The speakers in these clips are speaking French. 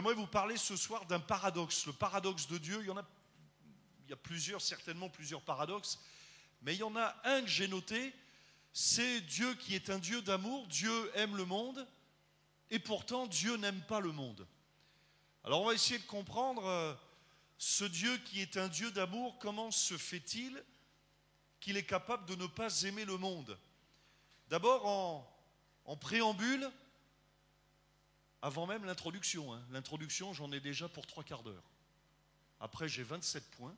J'aimerais vous parler ce soir d'un paradoxe. Le paradoxe de Dieu, il y a plusieurs, certainement plusieurs paradoxes, mais il y en a un que j'ai noté, c'est Dieu qui est un Dieu d'amour. Dieu aime le monde, et pourtant Dieu n'aime pas le monde. Alors on va essayer de comprendre ce Dieu qui est un Dieu d'amour, comment se fait-il qu'il est capable de ne pas aimer le monde? D'abord en préambule, avant même l'introduction. L'introduction, j'en ai déjà pour 3/4 d'heure. Après, j'ai 27 points.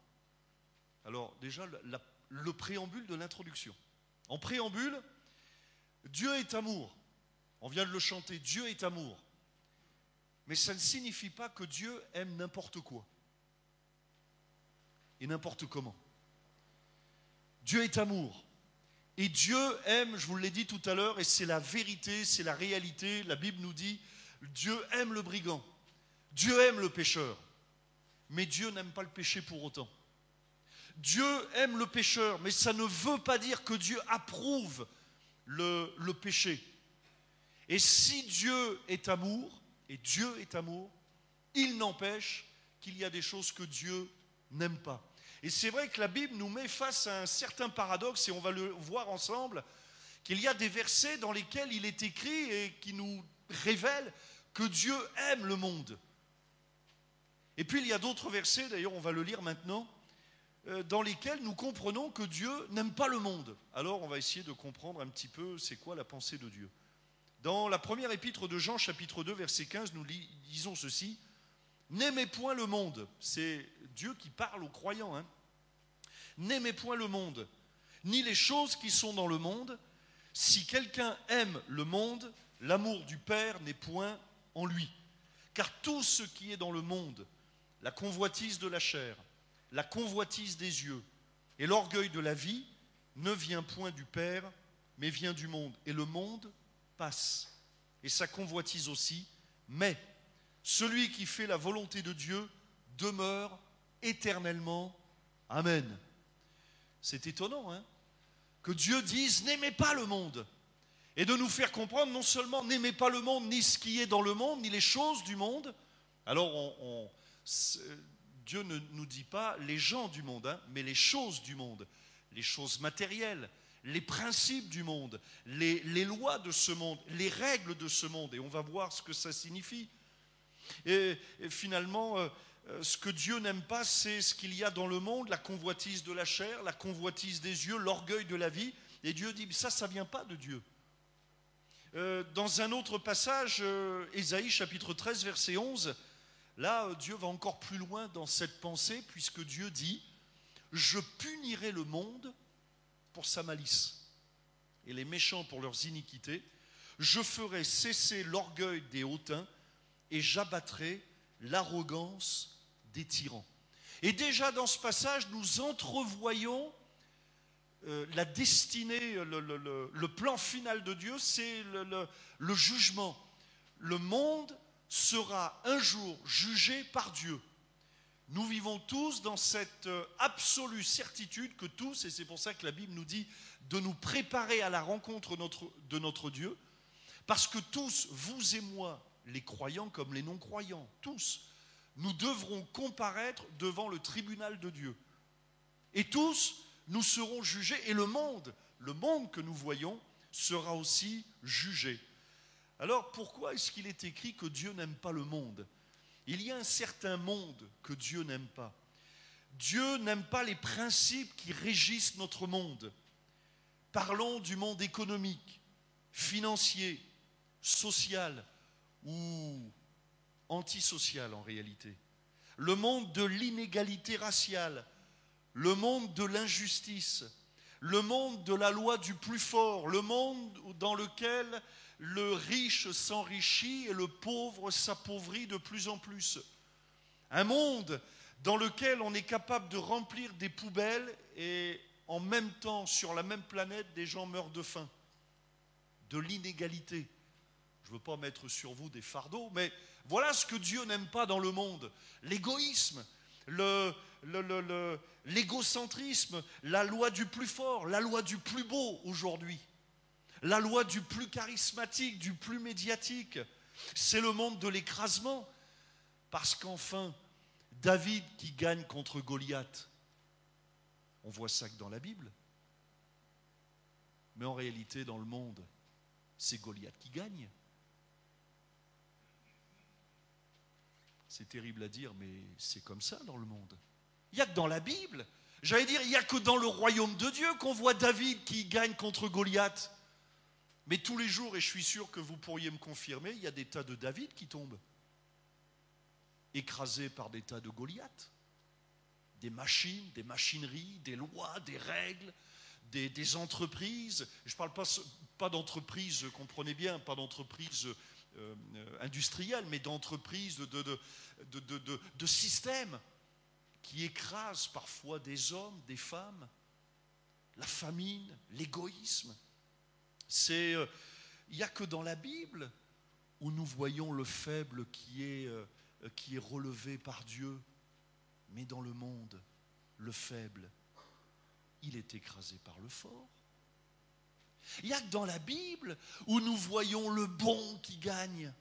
Alors déjà, le préambule de l'introduction. En préambule, Dieu est amour. On vient de le chanter, Dieu est amour. Mais ça ne signifie pas que Dieu aime n'importe quoi. Et n'importe comment. Dieu est amour. Et Dieu aime, je vous l'ai dit tout à l'heure, et c'est la vérité, c'est la réalité. La Bible nous dit, Dieu aime le brigand. Dieu aime le pécheur. Mais Dieu n'aime pas le péché pour autant. Dieu aime le pécheur, mais ça ne veut pas dire que Dieu approuve le péché. Et si Dieu est amour, et Dieu est amour, il n'empêche qu'il y a des choses que Dieu n'aime pas. Et c'est vrai que la Bible nous met face à un certain paradoxe, et on va le voir ensemble, qu'il y a des versets dans lesquels il est écrit et qui nous révèlent que Dieu aime le monde. Et puis il y a d'autres versets, d'ailleurs on va le lire maintenant, dans lesquels nous comprenons que Dieu n'aime pas le monde. Alors on va essayer de comprendre un petit peu c'est quoi la pensée de Dieu. Dans la première épître de Jean, chapitre 2, verset 15, nous lisons ceci. « N'aimez point le monde », c'est Dieu qui parle aux croyants, « N'aimez point le monde, ni les choses qui sont dans le monde. Si quelqu'un aime le monde, l'amour du Père n'est point en lui. Car tout ce qui est dans le monde, la convoitise de la chair, la convoitise des yeux et l'orgueil de la vie, ne vient point du Père, mais vient du monde. Et le monde passe, et sa convoitise aussi, mais celui qui fait la volonté de Dieu demeure éternellement. Amen. C'est étonnant, que Dieu dise « n'aimez pas le monde ». Et de nous faire comprendre, non seulement « n'aimez pas le monde, ni ce qui est dans le monde, ni les choses du monde ». Alors, Dieu ne nous dit pas les gens du monde, mais les choses du monde, les choses matérielles, les principes du monde, les lois de ce monde, les règles de ce monde. Et on va voir ce que ça signifie. Et finalement, ce que Dieu n'aime pas, c'est ce qu'il y a dans le monde, la convoitise de la chair, la convoitise des yeux, l'orgueil de la vie. Et Dieu dit, ça ne vient pas de Dieu. Dans un autre passage, Ésaïe chapitre 13, verset 11, là, Dieu va encore plus loin dans cette pensée, puisque Dieu dit, je punirai le monde pour sa malice et les méchants pour leurs iniquités. Je ferai cesser l'orgueil des hautains et j'abattrai l'arrogance des tyrans. Et déjà dans ce passage, nous entrevoyons la destinée, le plan final de Dieu, c'est le jugement. Le monde sera un jour jugé par Dieu. Nous vivons tous dans cette absolue certitude que tous, et c'est pour ça que la Bible nous dit de nous préparer à la rencontre de notre Dieu, parce que tous, vous et moi, les croyants comme les non-croyants, tous, nous devrons comparaître devant le tribunal de Dieu. Et tous, nous serons jugés, et le monde que nous voyons, sera aussi jugé. Alors pourquoi est-ce qu'il est écrit que Dieu n'aime pas le monde? Il y a un certain monde que Dieu n'aime pas. Dieu n'aime pas les principes qui régissent notre monde. Parlons du monde économique, financier, social ou antisocial en réalité. Le monde de l'inégalité raciale, le monde de l'injustice, le monde de la loi du plus fort, le monde dans lequel le riche s'enrichit et le pauvre s'appauvrit de plus en plus. Un monde dans lequel on est capable de remplir des poubelles et en même temps, sur la même planète, des gens meurent de faim. De l'inégalité. Je ne veux pas mettre sur vous des fardeaux, mais voilà ce que Dieu n'aime pas dans le monde. L'égoïsme, l'égocentrisme, la loi du plus fort, la loi du plus beau aujourd'hui. La loi du plus charismatique, du plus médiatique. C'est le monde de l'écrasement. Parce qu'enfin, David qui gagne contre Goliath, on voit ça que dans la Bible. Mais en réalité, dans le monde, c'est Goliath qui gagne. C'est terrible à dire, mais c'est comme ça dans le monde. Il n'y a que dans la Bible. J'allais dire, il n'y a que dans le royaume de Dieu qu'on voit David qui gagne contre Goliath. Mais tous les jours, et je suis sûr que vous pourriez me confirmer, il y a des tas de David qui tombent, écrasés par des tas de Goliath. Des machines, des machineries, des lois, des règles, des entreprises. Je ne parle pas d'entreprises, comprenez bien, pas d'entreprises industrielles, mais d'entreprises, de systèmes qui écrasent parfois des hommes, des femmes, la famine, l'égoïsme. Il n'y a que dans la Bible où nous voyons le faible qui est relevé par Dieu. Mais dans le monde, le faible, il est écrasé par le fort. Il n'y a que dans la Bible où nous voyons le bon qui gagne.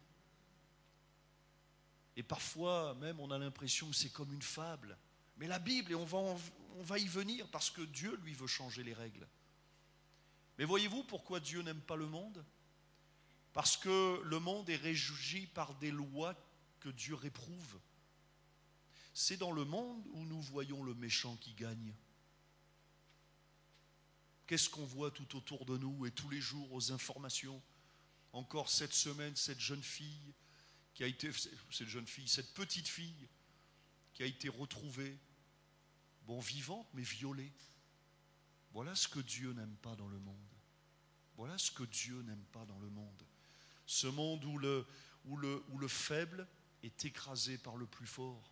Et parfois même on a l'impression que c'est comme une fable. Mais la Bible, et on va y venir parce que Dieu, lui, veut changer les règles. Mais voyez-vous pourquoi Dieu n'aime pas le monde? Parce que le monde est régi par des lois que Dieu réprouve. C'est dans le monde où nous voyons le méchant qui gagne. Qu'est-ce qu'on voit tout autour de nous et tous les jours aux informations? Encore cette semaine, cette petite fille qui a été retrouvée, vivante mais violée. Voilà ce que Dieu n'aime pas dans le monde. Voilà ce que Dieu n'aime pas dans le monde. Ce monde où le faible est écrasé par le plus fort,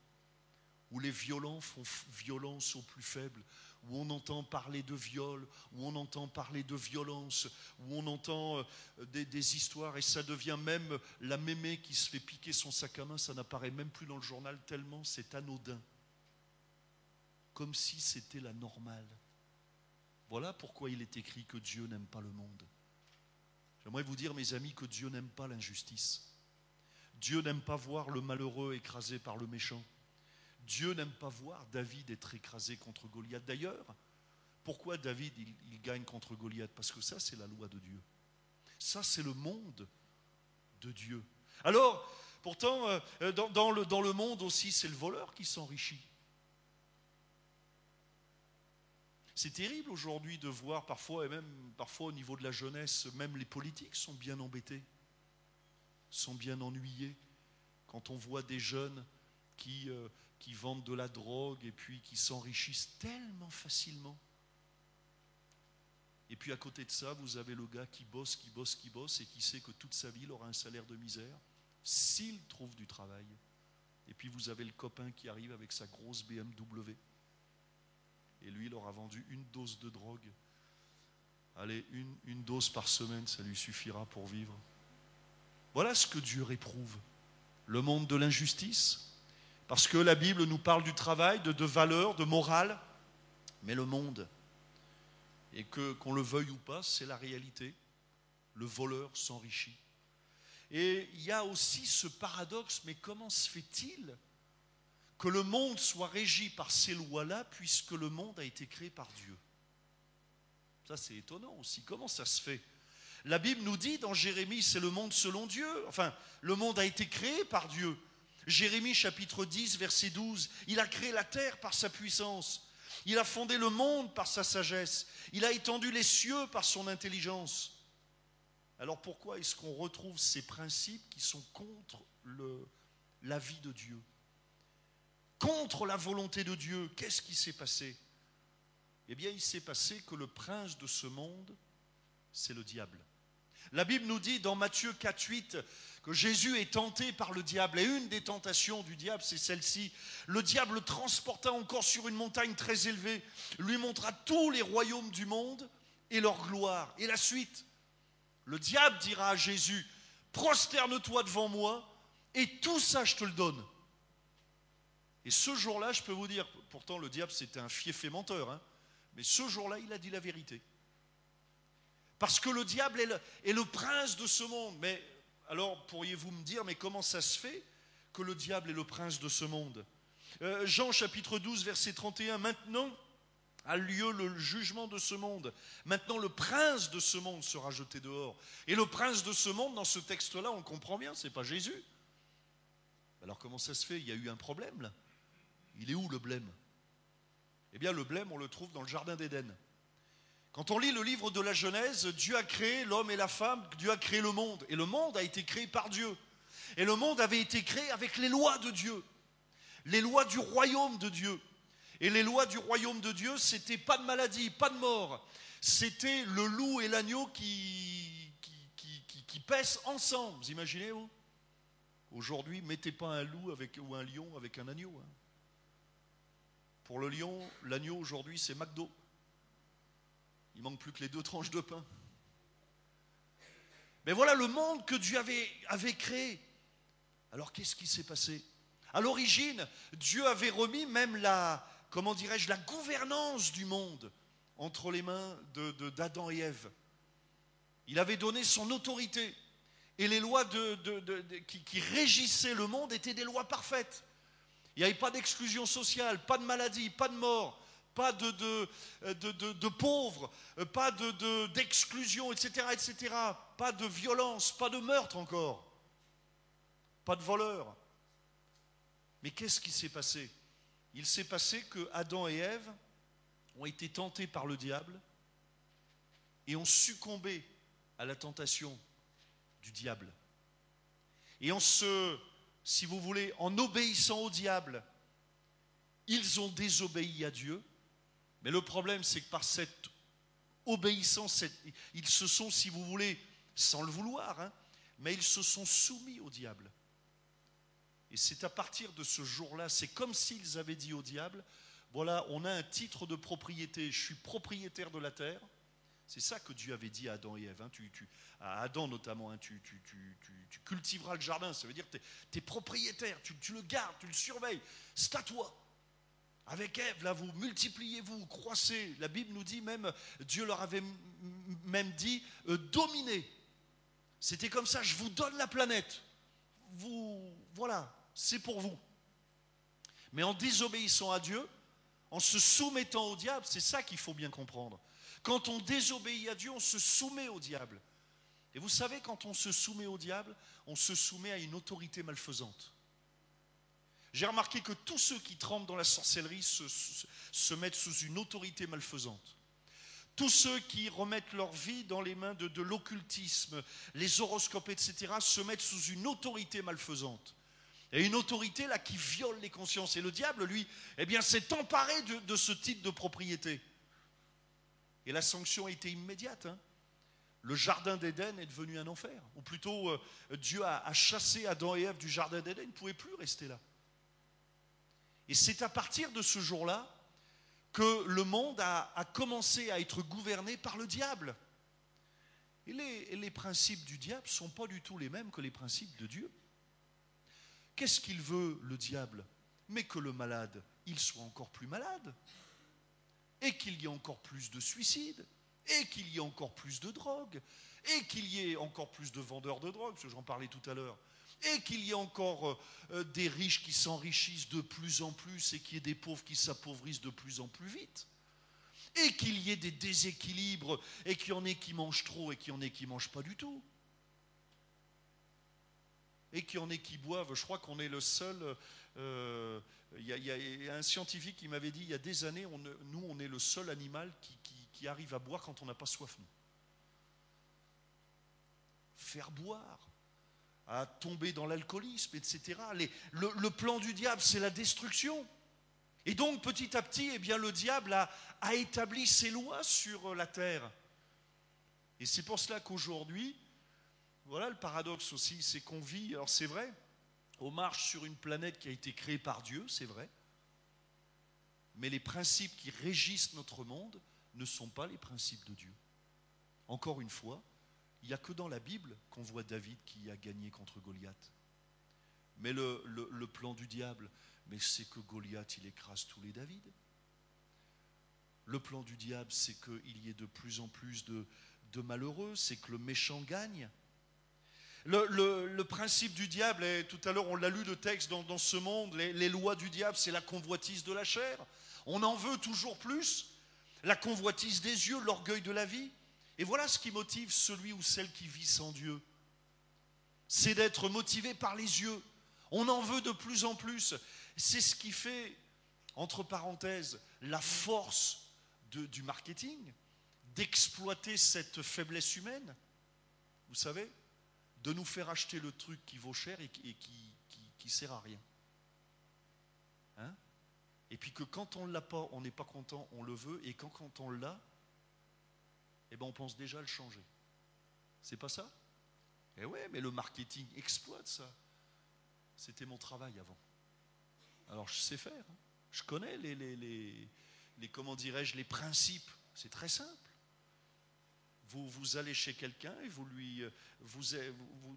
où les violents font violence aux plus faibles, où on entend parler de viol, où on entend parler de violence, où on entend des histoires, et ça devient même la mémé qui se fait piquer son sac à main, ça n'apparaît même plus dans le journal tellement c'est anodin. Comme si c'était la normale. Voilà pourquoi il est écrit que Dieu n'aime pas le monde. J'aimerais vous dire, mes amis, que Dieu n'aime pas l'injustice. Dieu n'aime pas voir le malheureux écrasé par le méchant. Dieu n'aime pas voir David être écrasé contre Goliath. D'ailleurs, pourquoi David il gagne contre Goliath? Parce que ça, c'est la loi de Dieu. Ça, c'est le monde de Dieu. Alors, pourtant, dans le monde aussi, c'est le voleur qui s'enrichit. C'est terrible aujourd'hui de voir parfois, et même parfois au niveau de la jeunesse, même les politiques sont bien embêtés, sont bien ennuyés, quand on voit des jeunes qui vendent de la drogue et puis qui s'enrichissent tellement facilement. Et puis à côté de ça, vous avez le gars qui bosse et qui sait que toute sa vie, il aura un salaire de misère s'il trouve du travail. Et puis vous avez le copain qui arrive avec sa grosse BMW. Et lui, il aura vendu une dose de drogue. Allez, une dose par semaine, ça lui suffira pour vivre. Voilà ce que Dieu réprouve. Le monde de l'injustice. Parce que la Bible nous parle du travail, de valeurs, de morale. Mais le monde, et qu'on le veuille ou pas, c'est la réalité. Le voleur s'enrichit. Et il y a aussi ce paradoxe, mais comment se fait-il que le monde soit régi par ces lois-là, puisque le monde a été créé par Dieu? Ça, c'est étonnant aussi. Comment ça se fait? La Bible nous dit dans Jérémie, c'est le monde selon Dieu. Enfin, le monde a été créé par Dieu. Jérémie chapitre 10, verset 12. Il a créé la terre par sa puissance. Il a fondé le monde par sa sagesse. Il a étendu les cieux par son intelligence. Alors pourquoi est-ce qu'on retrouve ces principes qui sont contre la vie de Dieu? Contre la volonté de Dieu? Qu'est-ce qui s'est passé? Eh bien, il s'est passé que le prince de ce monde, c'est le diable. La Bible nous dit dans Matthieu 4, 8 que Jésus est tenté par le diable. Et une des tentations du diable, c'est celle-ci. Le diable le transporta encore sur une montagne très élevée, lui montra tous les royaumes du monde et leur gloire. Et la suite, le diable dira à Jésus, prosterne-toi devant moi et tout ça je te le donne. Et ce jour-là, je peux vous dire, pourtant le diable c'était un fieffé menteur, mais ce jour-là il a dit la vérité. Parce que le diable est le prince de ce monde. Mais alors pourriez-vous me dire, mais comment ça se fait que le diable est le prince de ce monde. Jean chapitre 12, verset 31, maintenant a lieu le jugement de ce monde. Maintenant le prince de ce monde sera jeté dehors. Et le prince de ce monde, dans ce texte-là, on le comprend bien, c'est pas Jésus. Alors comment ça se fait? Il y a eu un problème là. Il est où le blême? Eh bien le blême, on le trouve dans le jardin d'Éden. Quand on lit le livre de la Genèse, Dieu a créé l'homme et la femme, Dieu a créé le monde. Et le monde a été créé par Dieu. Et le monde avait été créé avec les lois de Dieu. Les lois du royaume de Dieu. Et les lois du royaume de Dieu, c'était pas de maladie, pas de mort. C'était le loup et l'agneau qui paissent ensemble. Vous imaginez, vous? Aujourd'hui, mettez pas un loup ou un lion avec un agneau. Hein. Pour le lion, l'agneau aujourd'hui, c'est McDo. Il manque plus que les 2 tranches de pain. Mais voilà le monde que Dieu avait créé. Alors qu'est-ce qui s'est passé? À l'origine, Dieu avait remis même la gouvernance du monde entre les mains d'Adam et Ève. Il avait donné son autorité. Et les lois qui régissaient le monde étaient des lois parfaites. Il n'y avait pas d'exclusion sociale, pas de maladie, pas de mort, pas de pauvres, pas d'exclusion, etc., etc. Pas de violence, pas de meurtre encore, pas de voleurs. Mais qu'est-ce qui s'est passé? Il s'est passé que Adam et Ève ont été tentés par le diable et ont succombé à la tentation du diable. Et si vous voulez, en obéissant au diable, ils ont désobéi à Dieu. Mais le problème, c'est que par cette obéissance, ils se sont, si vous voulez, sans le vouloir, hein, mais ils se sont soumis au diable. Et c'est à partir de ce jour-là, c'est comme s'ils avaient dit au diable, voilà, on a un titre de propriété, je suis propriétaire de la terre. C'est ça que Dieu avait dit à Adam et Ève, hein, à Adam notamment, hein, tu cultiveras le jardin, ça veut dire que tu es propriétaire, tu le gardes, tu le surveilles, c'est à toi. Avec Ève, là, vous multipliez-vous, vous croissez. La Bible nous dit même, Dieu leur avait même dit, dominez. C'était comme ça, je vous donne la planète. Voilà, c'est pour vous. Mais en désobéissant à Dieu, en se soumettant au diable, c'est ça qu'il faut bien comprendre. Quand on désobéit à Dieu, on se soumet au diable. Et vous savez, quand on se soumet au diable, on se soumet à une autorité malfaisante. J'ai remarqué que tous ceux qui trempent dans la sorcellerie se mettent sous une autorité malfaisante. Tous ceux qui remettent leur vie dans les mains de l'occultisme, les horoscopes, etc., se mettent sous une autorité malfaisante. Et une autorité là qui viole les consciences. Et le diable, lui, eh bien, s'est emparé de ce type de propriété. Et la sanction a été immédiate. Hein. Le jardin d'Éden est devenu un enfer. Ou plutôt, Dieu a chassé Adam et Ève du jardin d'Éden. Ils ne pouvaient plus rester là. Et c'est à partir de ce jour-là que le monde a commencé à être gouverné par le diable. Et les principes du diable ne sont pas du tout les mêmes que les principes de Dieu. Qu'est-ce qu'il veut, le diable? Mais que le malade, il soit encore plus malade. Et qu'il y ait encore plus de suicides. Et qu'il y ait encore plus de drogue. Et qu'il y ait encore plus de vendeurs de drogue, parce que j'en parlais tout à l'heure. Et qu'il y ait encore des riches qui s'enrichissent de plus en plus et qu'il y ait des pauvres qui s'appauvrissent de plus en plus vite. Et qu'il y ait des déséquilibres et qu'il y en ait qui mangent trop et qu'il y en ait qui ne mangent pas du tout. Et qu'il y en ait qui boivent. Je crois qu'on est le seul... Il y a un scientifique qui m'avait dit il y a des années, nous on est le seul animal qui arrive à boire quand on n'a pas soif. Nous. Faire boire, à tomber dans l'alcoolisme, etc. Le plan du diable, c'est la destruction. Et donc, petit à petit, eh bien, le diable a établi ses lois sur la terre. Et c'est pour cela qu'aujourd'hui, voilà le paradoxe aussi, c'est qu'on vit, alors c'est vrai, on marche sur une planète qui a été créée par Dieu, c'est vrai, mais les principes qui régissent notre monde ne sont pas les principes de Dieu. Encore une fois, il n'y a que dans la Bible qu'on voit David qui a gagné contre Goliath. Mais le plan du diable, mais c'est que Goliath, il écrase tous les David. Le plan du diable, c'est qu'il y ait de plus en plus de malheureux, c'est que le méchant gagne. Le principe du diable, et tout à l'heure on l'a lu le texte dans ce monde, les lois du diable, c'est la convoitise de la chair. On en veut toujours plus, la convoitise des yeux, l'orgueil de la vie. Et voilà ce qui motive celui ou celle qui vit sans Dieu. C'est d'être motivé par les yeux. On en veut de plus en plus. C'est ce qui fait, entre parenthèses, la force du marketing, d'exploiter cette faiblesse humaine. Vous savez, de nous faire acheter le truc qui vaut cher et qui sert à rien. Hein? Et puis que quand on ne l'a pas, on n'est pas content, on le veut, et quand on l'a, eh ben on pense déjà à le changer. C'est pas ça? Eh ouais, mais le marketing exploite ça. C'était mon travail avant. Alors je sais faire. Hein. Je connais comment dirais-je, les principes. C'est très simple. Vous allez chez quelqu'un et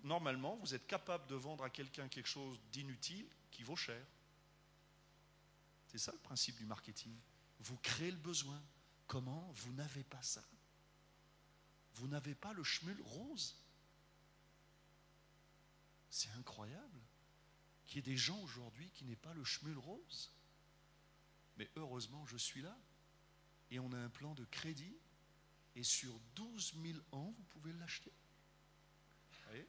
normalement, vous êtes capable de vendre à quelqu'un quelque chose d'inutile qui vaut cher. C'est ça le principe du marketing. Vous créez le besoin. Comment? Vous n'avez pas ça. Vous n'avez pas le schmul rose. C'est incroyable qu'il y ait des gens aujourd'hui qui n'aient pas le schmul rose. Mais heureusement, je suis là. Et on a un plan de crédit. Et sur 12 000 ans, vous pouvez l'acheter. Vous voyez?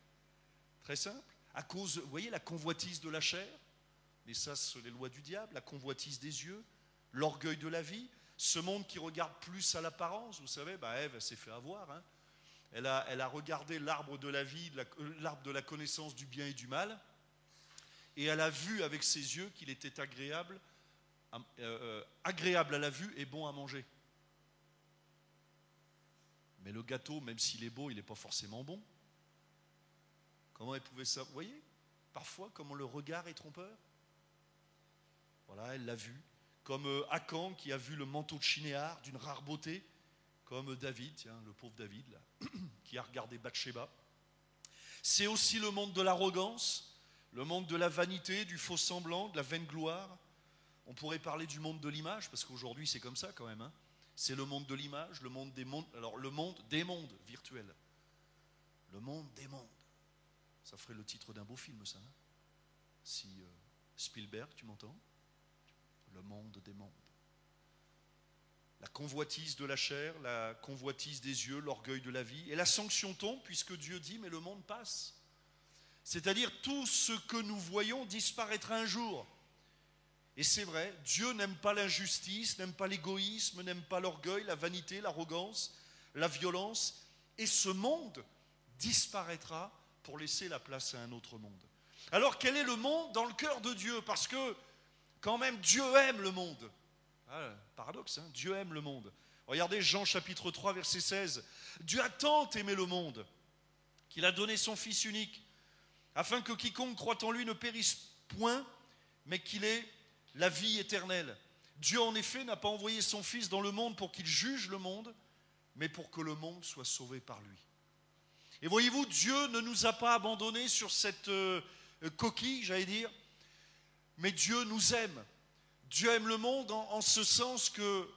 Très simple. À cause, vous voyez, la convoitise de la chair. Mais ça, c'est les lois du diable. La convoitise des yeux. L'orgueil de la vie. Ce monde qui regarde plus à l'apparence. Vous savez, Ève, elle s'est fait avoir. Hein. Elle a regardé l'arbre de la vie, l'arbre de la connaissance du bien et du mal. Et elle a vu avec ses yeux qu'il était agréable à la vue et bon à manger. Mais le gâteau, même s'il est beau, il n'est pas forcément bon. Comment elle pouvait ça? Vous voyez, parfois, comment le regard est trompeur. Voilà, elle l'a vu. Comme Akan qui a vu le manteau de Chinéar d'une rare beauté. Comme David, tiens, le pauvre David, là, qui a regardé Bathsheba. C'est aussi le monde de l'arrogance, le monde de la vanité, du faux semblant, de la vaine gloire. On pourrait parler du monde de l'image, parce qu'aujourd'hui c'est comme ça quand même. Hein. C'est le monde de l'image, le monde des mondes, alors le monde des mondes virtuels. Le monde des mondes. Ça ferait le titre d'un beau film, ça. Hein. Si Spielberg, tu m'entends? Le monde des mondes. La convoitise de la chair, la convoitise des yeux, l'orgueil de la vie. Et la sanction tombe puisque Dieu dit, mais le monde passe. C'est-à-dire tout ce que nous voyons disparaîtra un jour. Et c'est vrai, Dieu n'aime pas l'injustice, n'aime pas l'égoïsme, n'aime pas l'orgueil, la vanité, l'arrogance, la violence. Et ce monde disparaîtra pour laisser la place à un autre monde. Alors quel est le monde dans le cœur de Dieu? Parce que quand même Dieu aime le monde. Ah, paradoxe, hein? Dieu aime le monde. Regardez Jean chapitre 3 verset 16. Dieu a tant aimé le monde qu'il a donné son Fils unique afin que quiconque croit en lui ne périsse point mais qu'il ait la vie éternelle. Dieu en effet n'a pas envoyé son Fils dans le monde pour qu'il juge le monde mais pour que le monde soit sauvé par lui. Et voyez-vous, Dieu ne nous a pas abandonnés sur cette coquille, j'allais dire, mais Dieu nous aime. Dieu aime le monde en ce sens que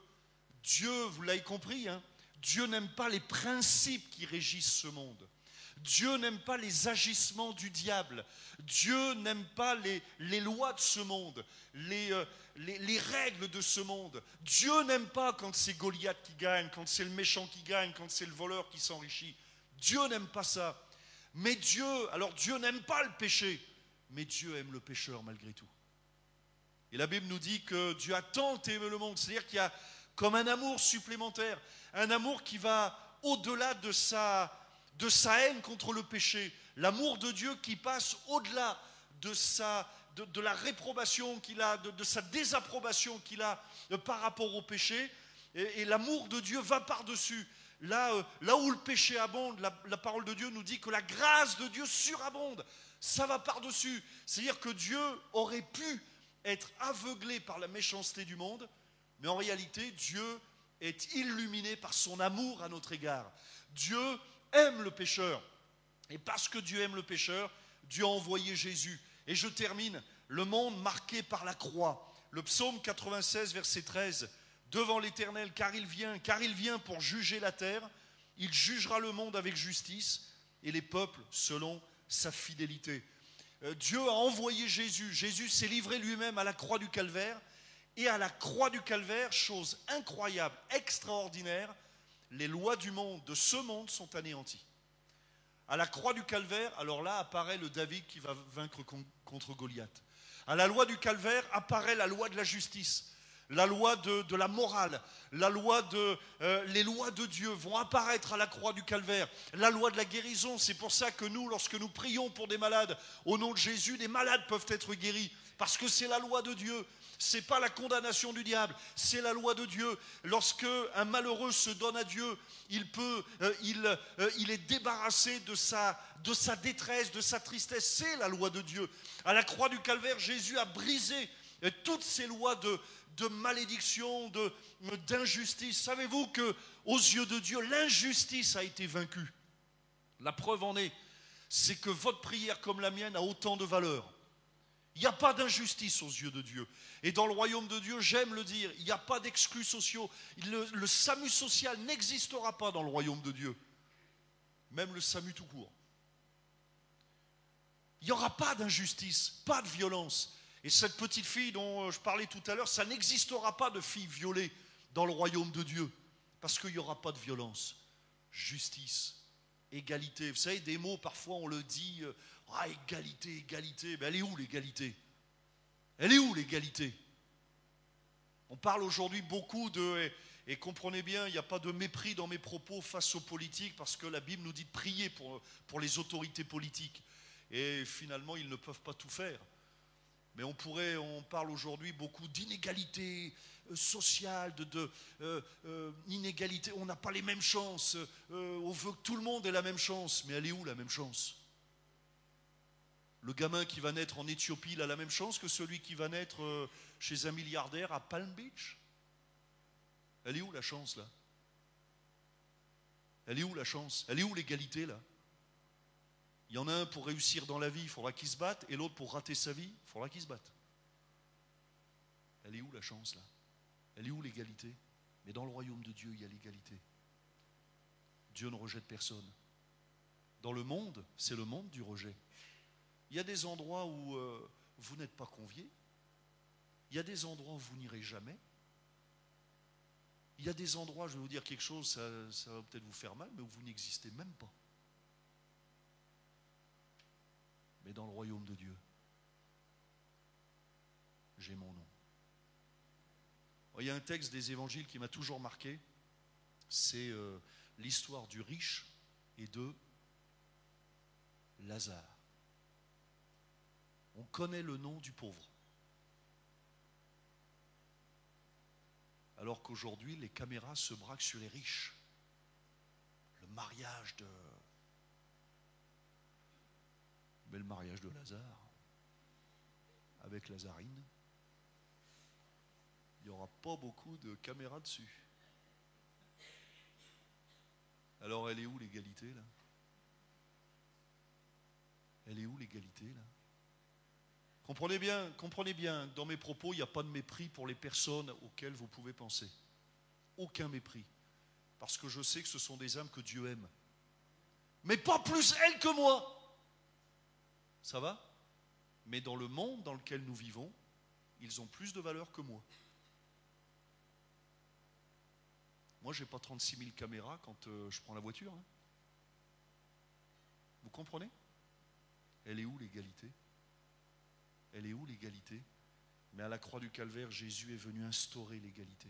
Dieu, vous l'avez compris, hein, Dieu n'aime pas les principes qui régissent ce monde. Dieu n'aime pas les agissements du diable. Dieu n'aime pas les lois de ce monde, les règles de ce monde. Dieu n'aime pas quand c'est Goliath qui gagne, quand c'est le méchant qui gagne, quand c'est le voleur qui s'enrichit. Dieu n'aime pas ça. Mais Dieu n'aime pas le péché, mais Dieu aime le pécheur malgré tout. Et la Bible nous dit que Dieu a tant aimé le monde, c'est-à-dire qu'il y a comme un amour supplémentaire, un amour qui va au-delà de sa haine contre le péché, l'amour de Dieu qui passe au-delà de la réprobation qu'il a, de sa désapprobation qu'il a par rapport au péché, et l'amour de Dieu va par-dessus. Là où le péché abonde, la parole de Dieu nous dit que la grâce de Dieu surabonde, ça va par-dessus. C'est-à-dire que Dieu aurait pu être aveuglé par la méchanceté du monde, mais en réalité, Dieu est illuminé par son amour à notre égard. Dieu aime le pécheur. Et parce que Dieu aime le pécheur, Dieu a envoyé Jésus. Et je termine, le monde marqué par la croix. Le psaume 96, verset 13. Devant l'Éternel, car il vient pour juger la terre. Il jugera le monde avec justice et les peuples selon sa fidélité. Dieu a envoyé Jésus. Jésus s'est livré lui-même à la croix du Calvaire. Et à la croix du Calvaire, chose incroyable, extraordinaire, les lois du monde, de ce monde, sont anéanties. À la croix du Calvaire, alors là apparaît le David qui va vaincre contre Goliath. À la loi du Calvaire apparaît la loi de la justice, la loi de la morale, les lois de Dieu vont apparaître à la croix du Calvaire, la loi de la guérison. C'est pour ça que nous, lorsque nous prions pour des malades, au nom de Jésus, des malades peuvent être guéris, parce que c'est la loi de Dieu. Ce n'est pas la condamnation du diable, c'est la loi de Dieu. Lorsque un malheureux se donne à Dieu, il est débarrassé de sa détresse, de sa tristesse. C'est la loi de Dieu. À la croix du Calvaire, Jésus a brisé toutes ces lois de malédiction, d'injustice. Savez-vous qu'aux yeux de Dieu, l'injustice a été vaincue? La preuve en est, c'est que votre prière comme la mienne a autant de valeur. Il n'y a pas d'injustice aux yeux de Dieu. Et dans le royaume de Dieu, j'aime le dire, il n'y a pas d'exclus sociaux. Le salut social n'existera pas dans le royaume de Dieu. Même le salut tout court. Il n'y aura pas d'injustice, pas de violence. Et cette petite fille dont je parlais tout à l'heure, ça n'existera pas de fille violée dans le royaume de Dieu. Parce qu'il n'y aura pas de violence. Justice, égalité. Vous savez, des mots, parfois on le dit, égalité, égalité. Mais elle est où l'égalité? Elle est où l'égalité? On parle aujourd'hui beaucoup et comprenez bien, il n'y a pas de mépris dans mes propos face aux politiques, parce que la Bible nous dit de prier pour les autorités politiques. Et finalement, ils ne peuvent pas tout faire. Mais on parle aujourd'hui beaucoup d'inégalité sociale, d'inégalité. On n'a pas les mêmes chances. On veut que tout le monde ait la même chance. Mais elle est où la même chance? Le gamin qui va naître en Éthiopie, il a la même chance que celui qui va naître chez un milliardaire à Palm Beach? Elle est où la chance là? Elle est où la chance? Elle est où l'égalité là? Il y en a un pour réussir dans la vie, il faudra qu'il se batte, et l'autre pour rater sa vie, il faudra qu'il se batte. Elle est où la chance là? Elle est où l'égalité? Mais dans le royaume de Dieu, il y a l'égalité. Dieu ne rejette personne. Dans le monde, c'est le monde du rejet. Il y a des endroits où vous n'êtes pas conviés. Il y a des endroits où vous n'irez jamais. Il y a des endroits, je vais vous dire quelque chose, ça va peut-être vous faire mal, mais où vous n'existez même pas. Mais dans le royaume de Dieu, j'ai mon nom. Il y a un texte des évangiles qui m'a toujours marqué, c'est l'histoire du riche et de Lazare. On connaît le nom du pauvre. Alors qu'aujourd'hui, les caméras se braquent sur les riches. Le mariage de... Mais le mariage de Lazare, avec Lazarine, il n'y aura pas beaucoup de caméras dessus. Alors elle est où l'égalité là? Elle est où l'égalité là? Comprenez bien, dans mes propos, il n'y a pas de mépris pour les personnes auxquelles vous pouvez penser. Aucun mépris. Parce que je sais que ce sont des âmes que Dieu aime. Mais pas plus elles que moi. Ça va? Mais dans le monde dans lequel nous vivons, ils ont plus de valeur que moi. Moi, je n'ai pas 36 000 caméras quand je prends la voiture. Hein. Vous comprenez? Elle est où l'égalité? Elle est où l'égalité? Mais à la croix du Calvaire, Jésus est venu instaurer l'égalité.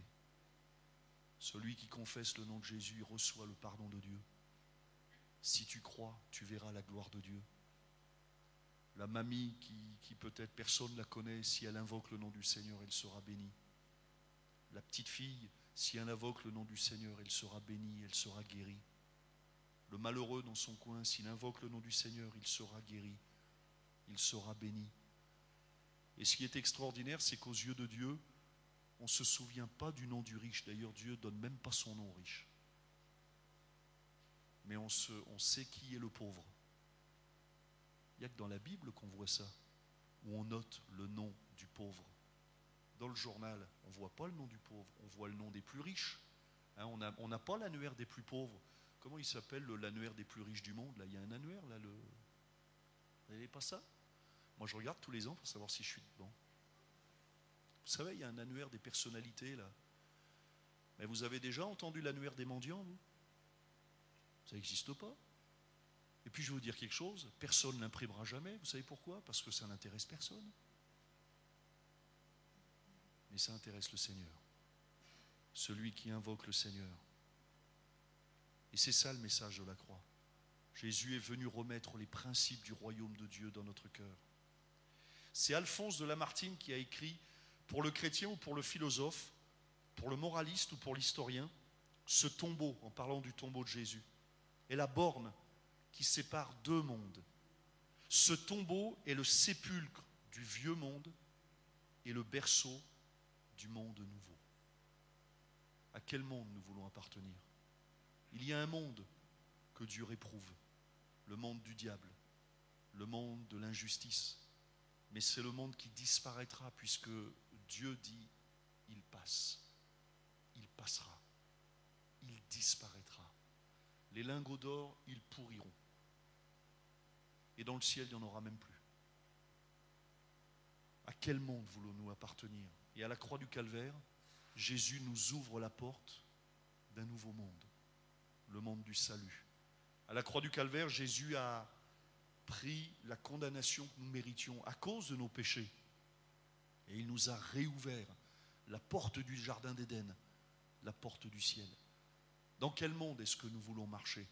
Celui qui confesse le nom de Jésus reçoit le pardon de Dieu. Si tu crois, tu verras la gloire de Dieu. La mamie qui peut-être personne ne la connaît, si elle invoque le nom du Seigneur, elle sera bénie. La petite fille, si elle invoque le nom du Seigneur, elle sera bénie, elle sera guérie. Le malheureux dans son coin, s'il invoque le nom du Seigneur, il sera guéri, il sera béni. Et ce qui est extraordinaire, c'est qu'aux yeux de Dieu, on ne se souvient pas du nom du riche. D'ailleurs, Dieu ne donne même pas son nom au riche. Mais on sait qui est le pauvre. Il n'y a que dans la Bible qu'on voit ça, où on note le nom du pauvre. Dans le journal, on ne voit pas le nom du pauvre, on voit le nom des plus riches. Hein, on n'a pas l'annuaire des plus pauvres. Comment il s'appelle l'annuaire des plus riches du monde là? Il y a un annuaire là, Vous n'avez pas ça? Moi, je regarde tous les ans pour savoir si je suis dedans. Vous savez, il y a un annuaire des personnalités, là. Mais vous avez déjà entendu l'annuaire des mendiants, vous? Ça n'existe pas. Et puis, je vais vous dire quelque chose, personne ne l'imprimera jamais. Vous savez pourquoi? Parce que ça n'intéresse personne. Mais ça intéresse le Seigneur. Celui qui invoque le Seigneur. Et c'est ça le message de la croix. Jésus est venu remettre les principes du royaume de Dieu dans notre cœur. C'est Alphonse de Lamartine qui a écrit, pour le chrétien ou pour le philosophe, pour le moraliste ou pour l'historien, ce tombeau, en parlant du tombeau de Jésus, est la borne qui sépare deux mondes. Ce tombeau est le sépulcre du vieux monde et le berceau du monde nouveau. À quel monde nous voulons appartenir? Il y a un monde que Dieu réprouve, le monde du diable, le monde de l'injustice. Mais c'est le monde qui disparaîtra puisque Dieu dit, il passe, il passera, il disparaîtra. Les lingots d'or, ils pourriront. Et dans le ciel, il n'y en aura même plus. À quel monde voulons-nous appartenir? Et à la croix du Calvaire, Jésus nous ouvre la porte d'un nouveau monde, le monde du salut. À la croix du Calvaire, Jésus a pris la condamnation que nous méritions à cause de nos péchés. Et il nous a réouvert la porte du jardin d'Éden, la porte du ciel. Dans quel monde est-ce que nous voulons marcher?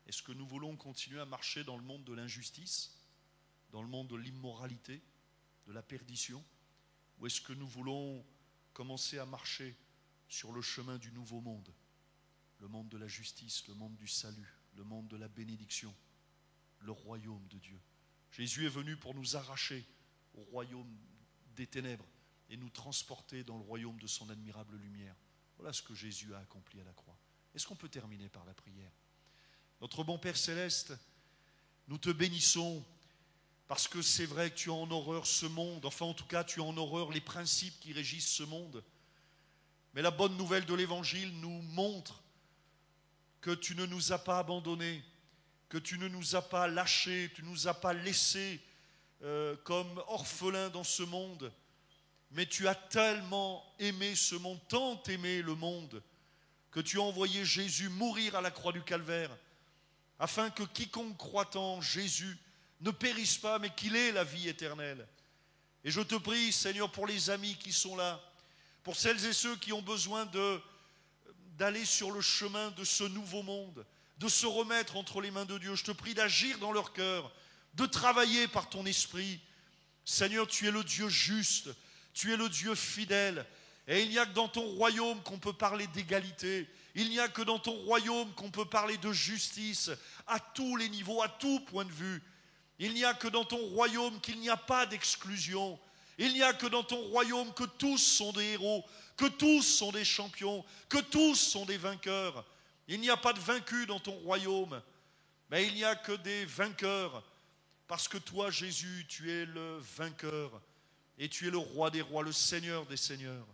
Est-ce que nous voulons continuer à marcher dans le monde de l'injustice, dans le monde de l'immoralité, de la perdition? Ou est-ce que nous voulons commencer à marcher sur le chemin du nouveau monde, le monde de la justice, le monde du salut, le monde de la bénédiction, le royaume de Dieu? Jésus est venu pour nous arracher au royaume des ténèbres et nous transporter dans le royaume de son admirable lumière. Voilà ce que Jésus a accompli à la croix. Est-ce qu'on peut terminer par la prière? Notre bon Père Céleste, nous te bénissons parce que c'est vrai que tu as en horreur ce monde, enfin en tout cas tu as en horreur les principes qui régissent ce monde. Mais la bonne nouvelle de l'Évangile nous montre que tu ne nous as pas abandonnés, que tu ne nous as pas lâchés, tu ne nous as pas laissés comme orphelins dans ce monde. Mais tu as tellement aimé ce monde, tant aimé le monde, que tu as envoyé Jésus mourir à la croix du Calvaire, afin que quiconque croit en Jésus ne périsse pas, mais qu'il ait la vie éternelle. Et je te prie, Seigneur, pour les amis qui sont là, pour celles et ceux qui ont besoin d'aller sur le chemin de ce nouveau monde, de se remettre entre les mains de Dieu. Je te prie d'agir dans leur cœur, de travailler par ton esprit. Seigneur, tu es le Dieu juste, tu es le Dieu fidèle. Et il n'y a que dans ton royaume qu'on peut parler d'égalité. Il n'y a que dans ton royaume qu'on peut parler de justice à tous les niveaux, à tout point de vue. Il n'y a que dans ton royaume qu'il n'y a pas d'exclusion. Il n'y a que dans ton royaume que tous sont des héros, que tous sont des champions, que tous sont des vainqueurs. Il n'y a pas de vaincus dans ton royaume, mais il n'y a que des vainqueurs. Parce que toi, Jésus, tu es le vainqueur et tu es le roi des rois, le Seigneur des seigneurs.